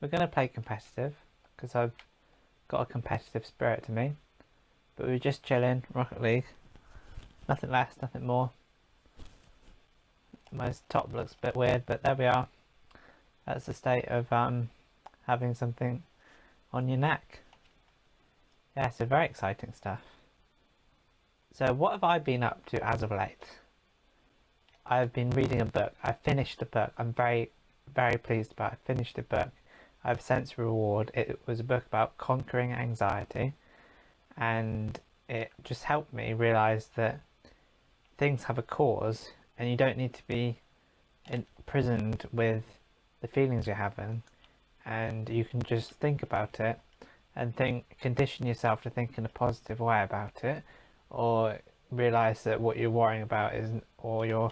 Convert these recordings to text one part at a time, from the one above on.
we're going to play competitive because I've got a competitive spirit to me. But we're just chilling, Rocket League. Nothing less, nothing more. My top looks a bit weird, but there we are. That's the state of having something on your neck. Yeah, so very exciting stuff. So what have I been up to as of late? I've been reading a book. I finished a book. I'm very, very pleased about it. I finished a book. I have a sense of reward. It was a book about conquering anxiety, and it just helped me realise that things have a cause and you don't need to be imprisoned with the feelings you're having, and you can just think about it and condition yourself to think in a positive way about it, or realise that what you're worrying about isn't, or your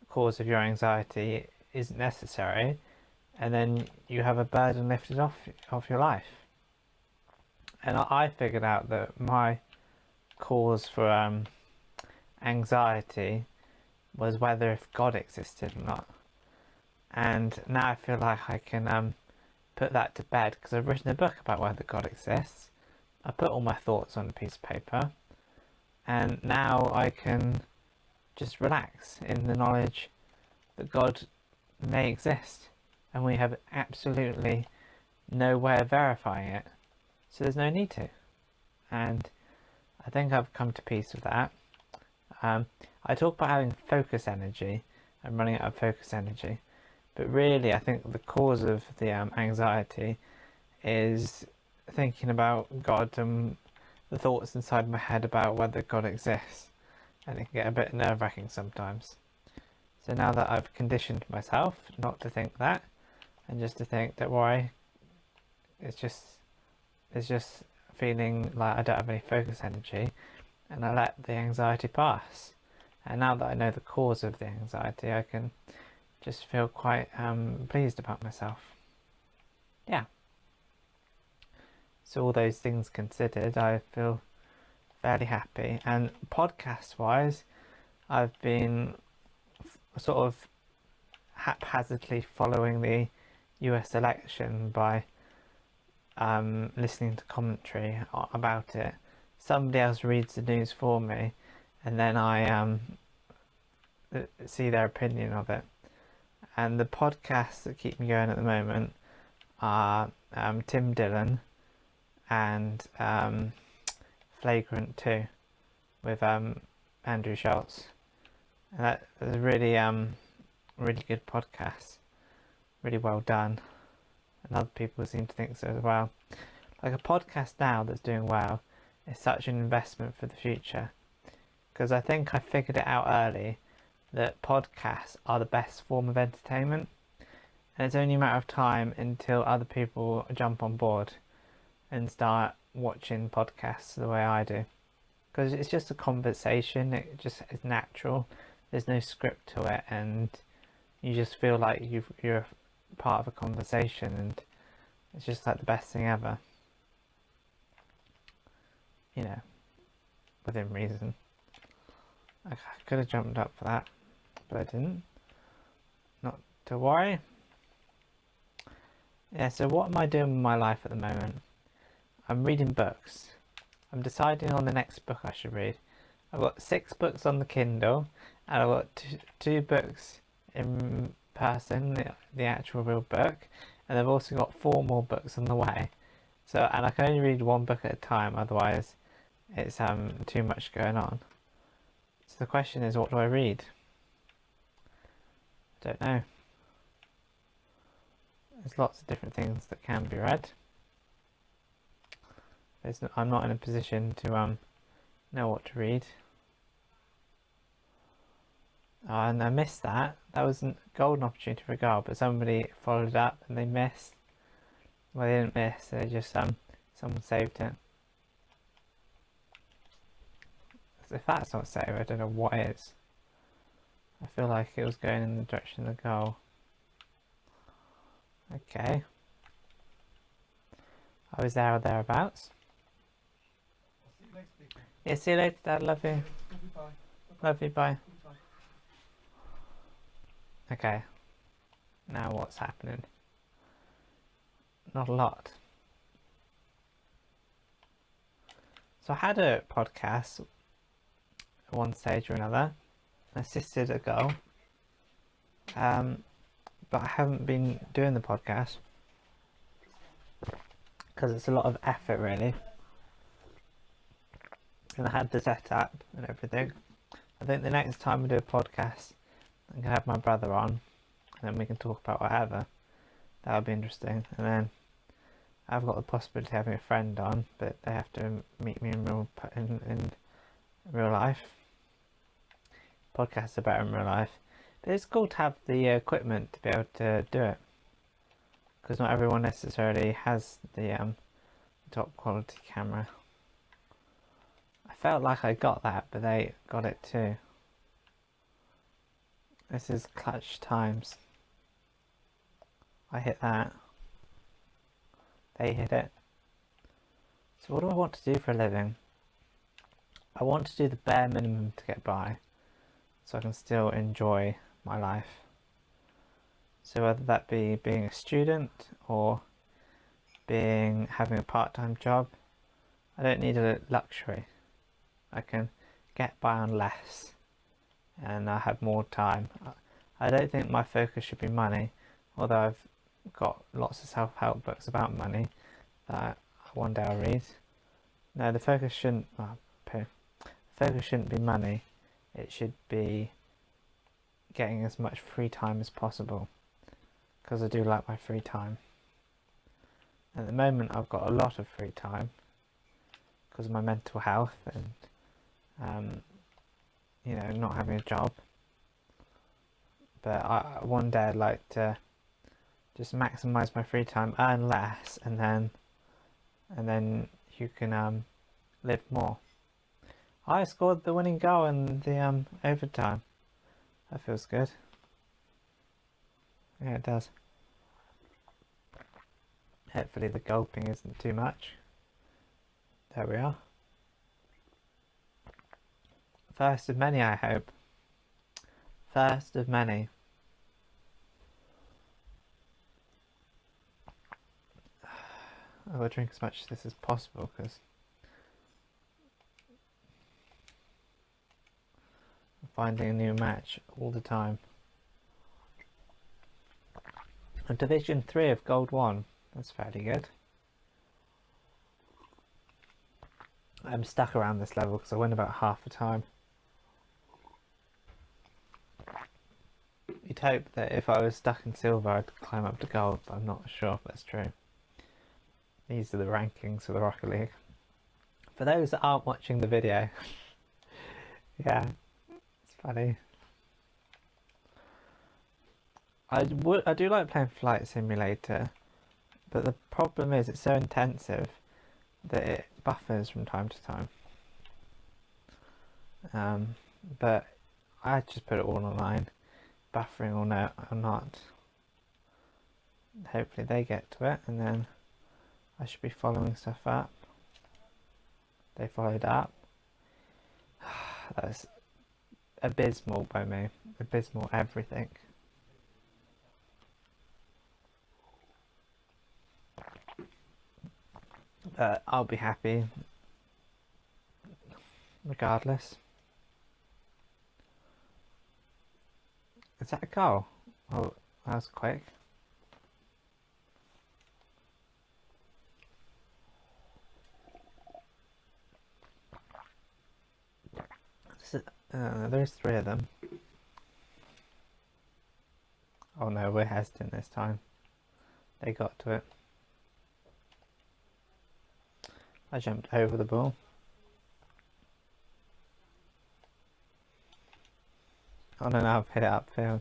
cause of your anxiety isn't necessary, and then you have a burden lifted off your life. And I figured out that my cause for anxiety was whether if God existed or not, and now I feel like I can put that to bed because I've written a book about whether God exists. I put all my thoughts on a piece of paper, and now I can just relax in the knowledge that God may exist, and we have absolutely no way of verifying it, so there's no need to. And I think I've come to peace with that. I talk about having focus energy and running out of focus energy, but really I think the cause of the anxiety is thinking about God and the thoughts inside my head about whether God exists, and it can get a bit nerve-wracking sometimes. So now that I've conditioned myself not to think that, and just to think, don't worry, it's just feeling like I don't have any focus energy, and I let the anxiety pass. And now that I know the cause of the anxiety, I can just feel quite pleased about myself. Yeah. So all those things considered, I feel fairly happy. And podcast wise, I've been sort of haphazardly following the US election by listening to commentary about it. Somebody else reads the news for me, and then I see their opinion of it. And the podcasts that keep me going at the moment are Tim Dillon and Flagrant 2 with Andrew Schultz. And that is a really really good podcast, really well done, and other people seem to think so as well. Like a podcast now that's doing well is such an investment for the future, because I think I figured it out early that podcasts are the best form of entertainment, and it's only a matter of time until other people jump on board and start watching podcasts the way I do, because it's just a conversation. It just is natural. There's no script to it, and you just feel like you're part of a conversation, and it's just like the best thing ever, you know, within reason. I could have jumped up for that, but I didn't. Not to worry. Yeah, so what am I doing with my life at the moment? I'm reading books. I'm deciding on the next book I should read. I've got 6 books on the Kindle, and I've got two books in person, the actual real book, and I've also got 4 more books on the way. So, and I can only read 1 book at a time, otherwise it's too much going on. So the question is, what do I read? I don't know. There's lots of different things that can be read. I'm not in a position to know what to read. And I missed that. That was a golden opportunity for a goal, but somebody followed up and they missed. Well, they didn't miss, they just someone saved it. So if that's not save, I don't know what is. I feel like it was going in the direction of the goal. Okay. I was there or thereabouts. I'll see you next week. Yeah, see you later, Dad. Love you. Love you, bye. Love you, bye. Bye. Okay. Now what's happening? not a lot. So I had a podcast at one stage or another. I assisted a girl, but I haven't been doing the podcast because it's a lot of effort, really. And I had the setup and everything. I think the next time we do a podcast, I'm gonna have my brother on, and then we can talk about whatever. That would be interesting. And then I've got the possibility of having a friend on, but they have to meet me in real life. Podcasts are better in real life, but it's cool to have the equipment to be able to do it, because not everyone necessarily has the top quality camera. I felt like I got that, but they got it too. This is clutch times. I hit that. They hit it. So what do I want to do for a living? I want to do the bare minimum to get by, so I can still enjoy my life. So whether that be being a student or having a part-time job, I don't need a luxury. I can get by on less and I have more time. I don't think my focus should be money, although I've got lots of self-help books about money that one day I'll read. No, the focus shouldn't be money. It should be getting as much free time as possible, because I do like my free time. At the moment I've got a lot of free time because of my mental health and not having a job. But one day I'd like to just maximize my free time, earn less, and then you can live more. I scored the winning goal in the overtime. That feels good. Yeah, it does. Hopefully the gulping isn't too much. There we are. First of many, I hope. First of many. I will drink as much of this as possible because I'm finding a new match all the time. Division 3 of Gold 1. That's fairly good. I'm stuck around this level because I win about half the time. You'd hope that if I was stuck in silver I'd climb up to gold, but I'm not sure if that's true. These are the rankings for the Rocket League. For those that aren't watching the video, yeah, it's funny. I do like playing Flight Simulator, but the problem is it's so intensive that it buffers from time to time. But I just put it all online, buffering or not. Hopefully they get to it, and then I should be following stuff up. They followed up. That's abysmal by me. Abysmal everything. But I'll be happy regardless. Is that a goal? Oh, that was quick. There's 3 of them. Oh no, we're hesitant this time. They got to it. I jumped over the ball. Oh no, now I've hit it upfield.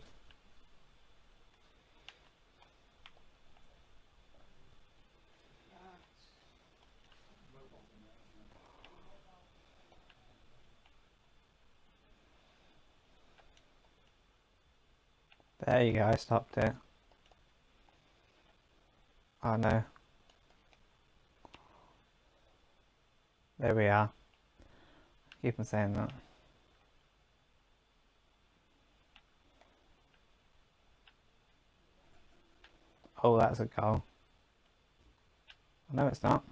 There you go, I stopped it. Oh no. There we are. Keep on saying that. Oh, that's a goal. No, it's not.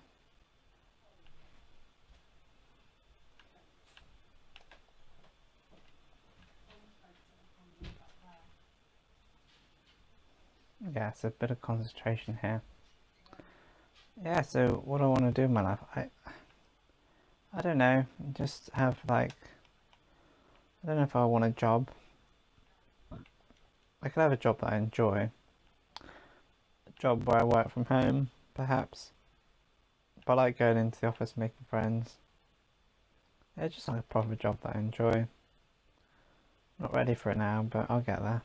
Yeah, it's a bit of concentration here. Yeah, so what do I want to do in my life? I don't know. Just have like, I don't know if I want a job. I could have a job that I enjoy. A job where I work from home, perhaps. But I like going into the office, making friends. Yeah, just like a proper job that I enjoy. Not ready for it now, but I'll get there.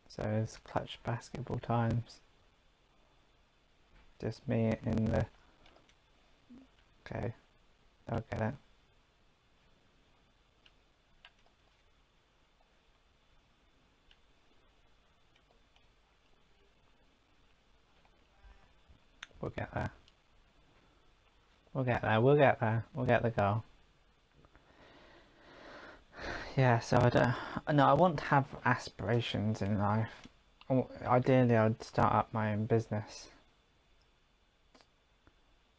So it's clutch basketball times. Just me in the... Okay, I'll get it. We'll get there. We'll get there, we'll get there. We'll get the goal. Yeah, so I don't... No, I want to have aspirations in life. Ideally, I'd start up my own business.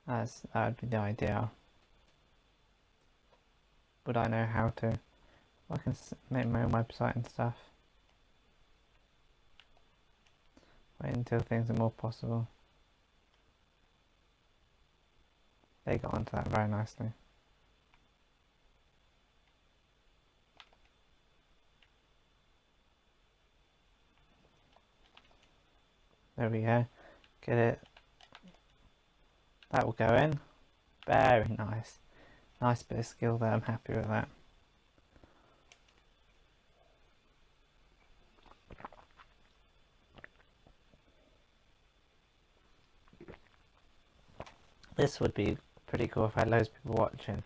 That would be the ideal. Would I know how to? I can make my own website and stuff. Wait until things are more possible. They got onto that very nicely. There we go. Get it. That will go in. Very nice. Nice bit of skill there. I'm happy with that. This would be pretty cool if I had loads of people watching.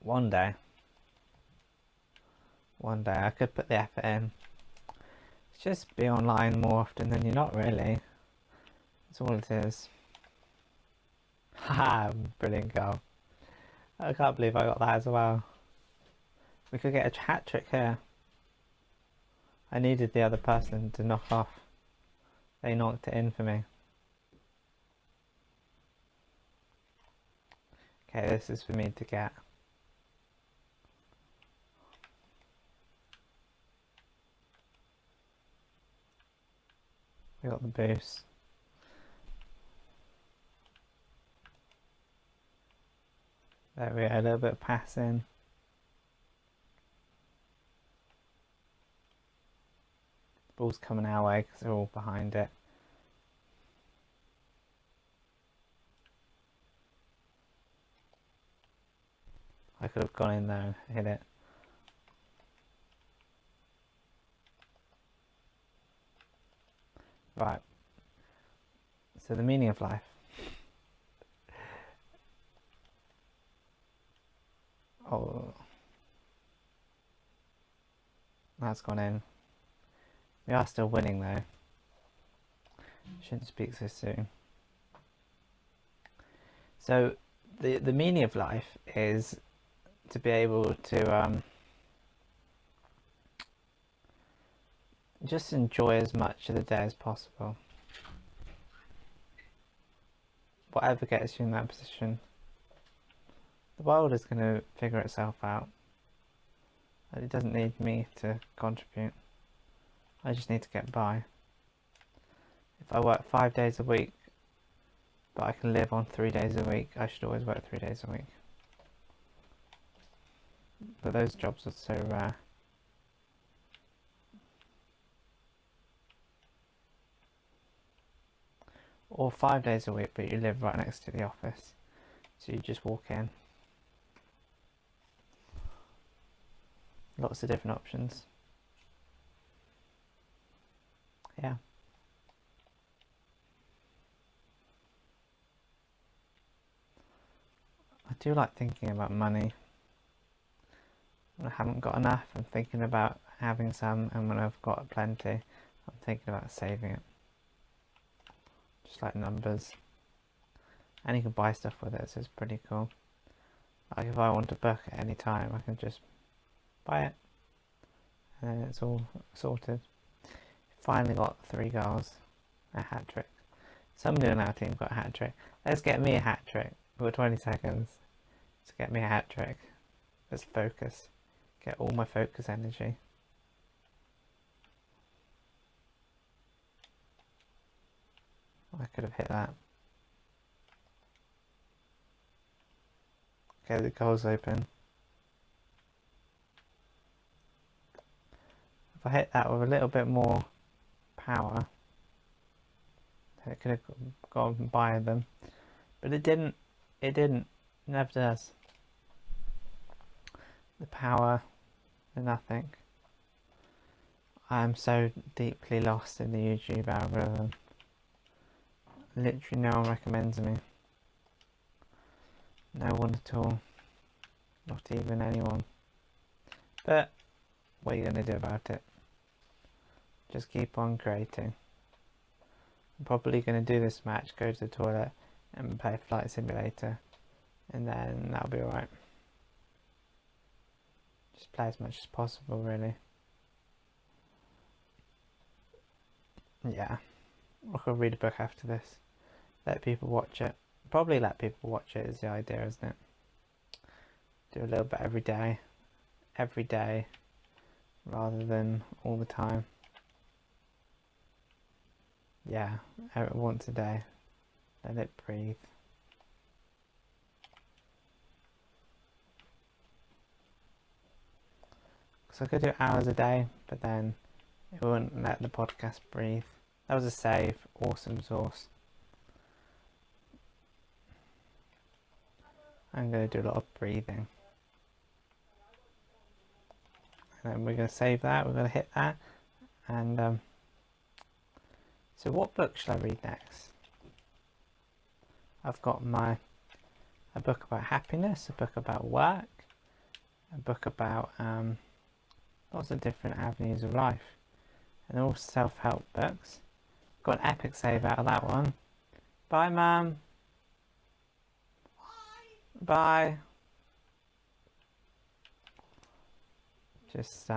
One day I could put the effort in. It's just be online more often than you're not, really. That's all it is. Haha, brilliant goal. I can't believe I got that as well. We could get a hat trick here. I needed the other person to knock off. They knocked it in for me. Okay, this is for me to get. We got the boost. There we go, a little bit of passing. Ball's coming our way because they're all behind it. I could have gone in there and hit it. Right. So the meaning of life. Oh. That's gone in. We are still winning though. Shouldn't speak so soon. So the meaning of life is to be able to just enjoy as much of the day as possible. Whatever gets you in that position. The world is going to figure itself out. It doesn't need me to contribute. I just need to get by. If I work 5 days a week, but I can live on 3 days a week, I should always work 3 days a week. But those jobs are so rare. Or 5 days a week, but you live right next to the office, so you just walk in. Lots of different options. Yeah. I do like thinking about money. When I haven't got enough, I'm thinking about having some, and when I've got plenty, I'm thinking about saving it. Just like numbers. And you can buy stuff with it, so it's pretty cool. Like if I want to book at any time, I can just buy it. And then it's all sorted. Finally got 3 goals. A hat trick. Somebody on our team got a hat trick. Let's get me a hat trick. We've got 20 seconds to get me a hat trick. Let's focus. Get all my focus energy. I could have hit that. Okay, the goal's open. If I hit that with a little bit more power, then it could have gone by them. But it didn't. It didn't. It never does. The power, the nothing. I am so deeply lost in the YouTube algorithm. Literally no one recommends me. No one at all. Not even anyone. But what are you going to do about it? Just keep on creating. I'm probably going to do this match, go to the toilet and play Flight Simulator, and then that'll be alright. Just play as much as possible, really. Yeah. I could read a book after this. Let people watch it. Probably let people watch it is the idea, isn't it? Do a little bit every day. Every day. Rather than all the time. Yeah, once a day. Let it breathe. So I could do hours a day, but then it wouldn't let the podcast breathe. That was a save. Awesome sauce. I'm going to do a lot of breathing. And then we're going to save that. We're going to hit that. And so what book shall I read next? I've got a book about happiness, a book about work, a book about lots of different avenues of life, and all self-help books. Got an epic save out of that one. Bye, Mum. Bye. Just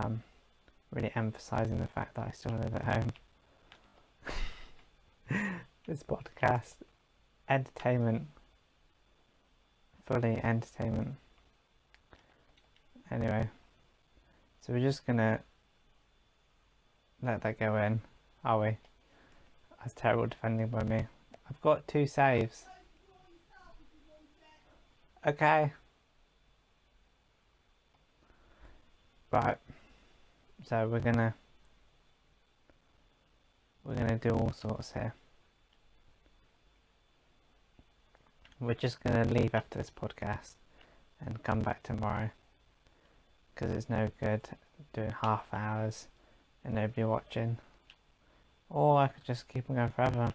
really emphasising the fact that I still live at home. This podcast, entertainment, fully entertainment. Anyway, so we're just gonna let that go in, are we? That's terrible defending by me. I've got 2 saves. Okay. Right. So we're gonna do all sorts here. We're just gonna leave after this podcast and come back tomorrow, because it's no good doing half hours and nobody watching. Or I could just keep on going forever.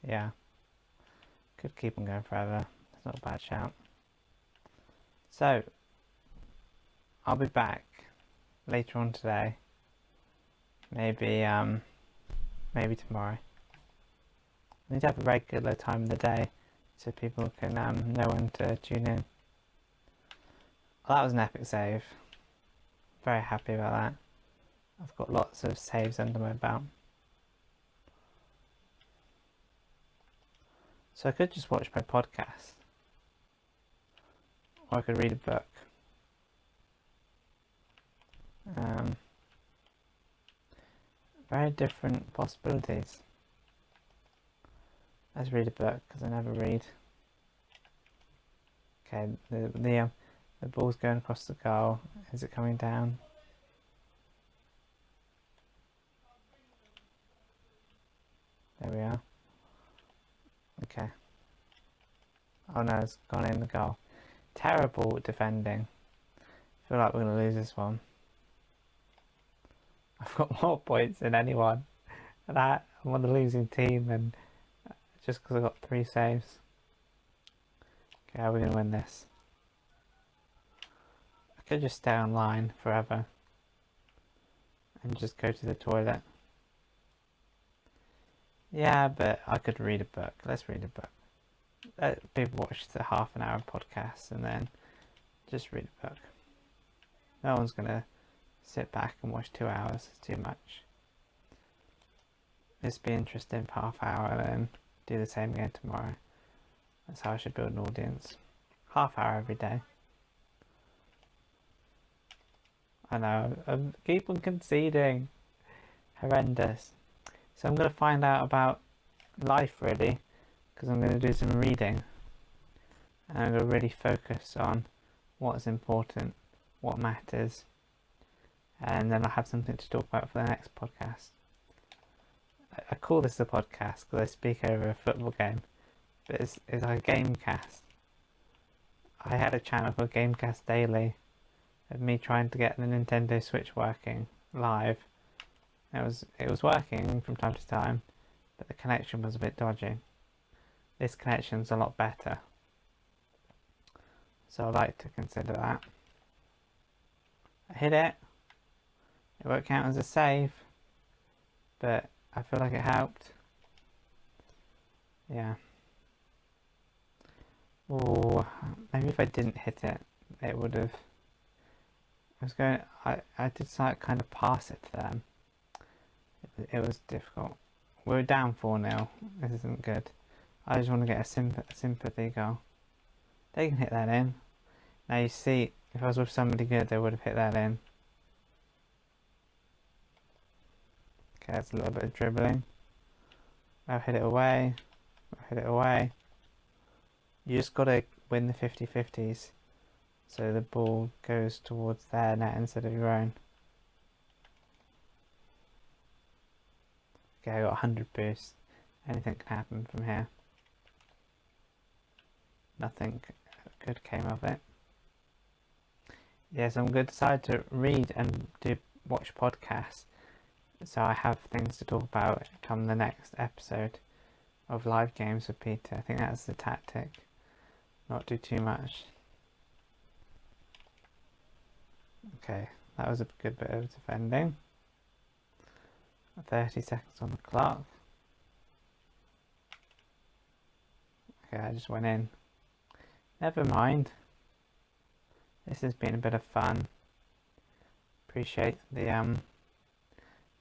Yeah. Could keep on going forever. That's not a bad shout. So, I'll be back later on today. Maybe tomorrow. I need to have a regular time of the day so people can know when to tune in. Well, that was an epic save. Very happy about that. I've got lots of saves under my belt. So I could just watch my podcast. Or I could read a book. Very different possibilities. Let's read a book, because I never read. Okay, the ball's going across the goal. Is it coming down? There we are. Okay. Oh no, it's gone in the goal. Terrible defending. I feel like we're going to lose this one. I've got more points than anyone. And I'm on the losing team, and just because I got 3 saves. Okay, how are we going to win this? I could just stay online forever and just go to the toilet. Yeah, but I could read a book. Let's read a book. People watch the half an hour podcast and then Just read a book. No one's gonna sit back and watch 2 hours. It's too much. Just be interested for half hour and then do the same again tomorrow. That's how I should build an audience. Half hour every day. I know, I keep on conceding. Horrendous. So I'm going to find out about life really, because I'm going to do some reading. And I'm going to really focus on what's important, what matters. And then I'll have something to talk about for the next podcast. I call this a podcast because I speak over a football game. But it's like a game cast. I had a channel called Gamecast Daily of me trying to get the Nintendo Switch working live. It was working from time to time, but the connection was a bit dodgy. This connection's a lot better, so I'd like to consider that. I hit it. It won't count as a save, but I feel like it helped. Yeah. Oh, maybe if I didn't hit it, it would have. I did kind of pass it to them. It was difficult. We were down 4-0. This isn't good. I just want to get a sympathy goal. They can hit that in. Now you see, if I was with somebody good, they would have hit that in. Okay, that's a little bit of dribbling. I've hit it away. I've hit it away. You just got to win the 50-50s. So the ball goes towards their net instead of your own. Okay, I got 100 boost. Anything can happen from here. Nothing good came of it. Yes, I'm going to decide to read and watch podcasts. So I have things to talk about come the next episode of Live Games with Peter. I think that's the tactic. Not do too much. Okay, that was a good bit of defending. 30 seconds on the clock. Okay, I just went in. Never mind. This has been a bit of fun. Appreciate the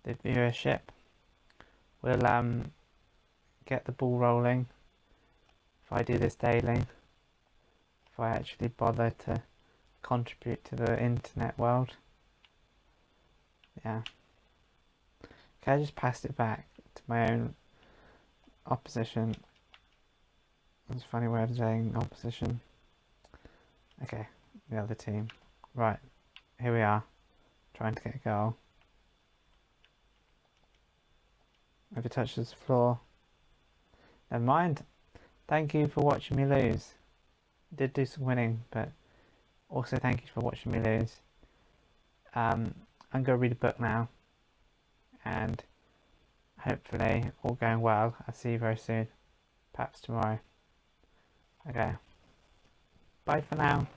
viewership. We'll get the ball rolling if I do this daily. If I actually bother to contribute to the internet world. Yeah. Okay, I just passed it back to my own opposition. That's a funny way of saying opposition. Okay, the other team. Right, here we are, trying to get a goal. If it touches the floor, never mind. Thank you for watching me lose. Did do some winning, but also thank you for watching me lose. I'm going to read a book now, and hopefully all going well. I'll see you very soon, perhaps tomorrow. Okay, bye for now.